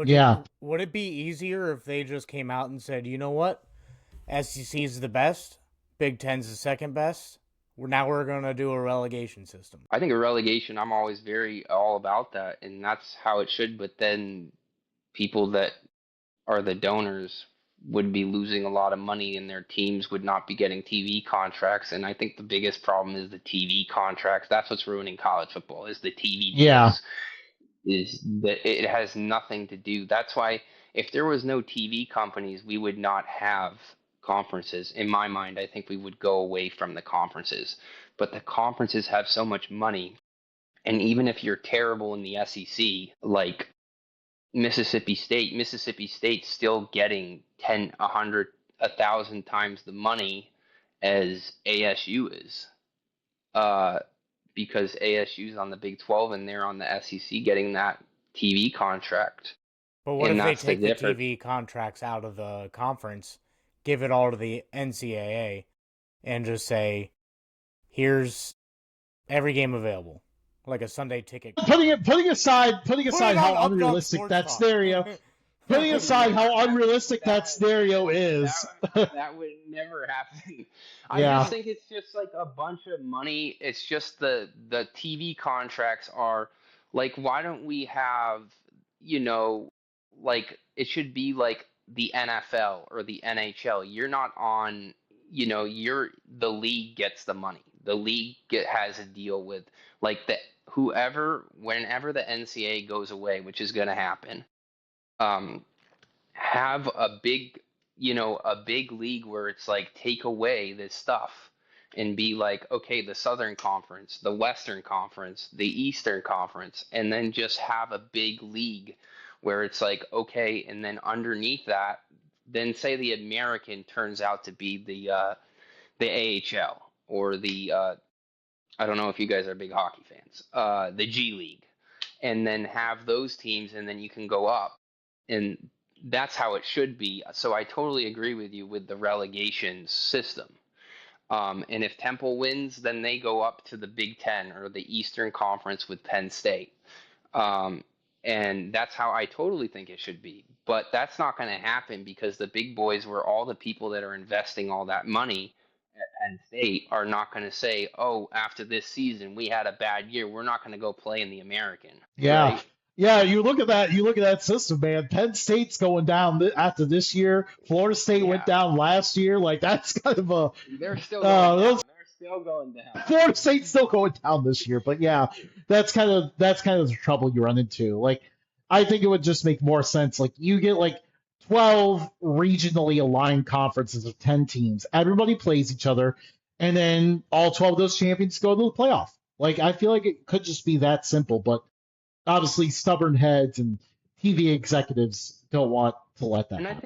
Yeah. would it be easier if they just came out and said, you know what, SEC is the best, Big Ten's the second best. We're gonna do a relegation system. I think a relegation, I'm always very all about that, and that's how it should. But then people that are the donors would be losing a lot of money, and their teams would not be getting TV contracts. And I think the biggest problem is the TV contracts. That's what's ruining college football is the TV Yeah. deals. Is that it has nothing to do. That's why if there was no TV companies, we would not have conferences. In my mind, I think we would go away from the conferences. But the conferences have so much money, and even if you're terrible in the SEC, like Mississippi State's still getting 10, 100, 1,000 times the money as ASU is. Uh, because ASU's on the Big 12 and they're on the SEC getting that TV contract. But what And if they that's the take the difference. TV contracts out of the conference, give it all to the NCAA, and just say, here's every game available, like a Sunday ticket. Putting aside Put how it on Updog unrealistic Sports that Talk. scenario putting aside how unrealistic that scenario is. That would never happen. I Yeah. just think it's just like a bunch of money. It's just the TV contracts are like, why don't we have, like it should be like the NFL or the NHL. You're not on, the league gets the money. The league has a deal with like whenever the NCAA goes away, which is going to happen. Have a big league where it's like take away this stuff and be like, okay, the Southern Conference, the Western Conference, the Eastern Conference, and then just have a big league where it's like, okay, and then underneath that, then say the American turns out to be the AHL or the I don't know if you guys are big hockey fans, the G League, and then have those teams, and then you can go up, and that's how it should be. So I totally agree with you with the relegation system. And if Temple wins, then they go up to the Big Ten or the Eastern Conference with Penn State. And that's how I totally think it should be. But that's not going to happen because the big boys, were all the people that are investing all that money at Penn State, are not going to say, oh, after this season, we had a bad year. We're not going to go play in the American. Yeah. Right? Yeah, you look at that system, man. Penn State's going down after this year. Florida State went down last year. Like that's kind of a They're still going down. They're still going down. Florida State's still going down this year. But yeah, that's kind of the trouble you run into. Like I think it would just make more sense. Like you get like 12 regionally aligned conferences of 10 teams. Everybody plays each other, and then all 12 of those champions go to the playoff. Like I feel like it could just be that simple, but obviously stubborn heads and TV executives don't want to let that happen.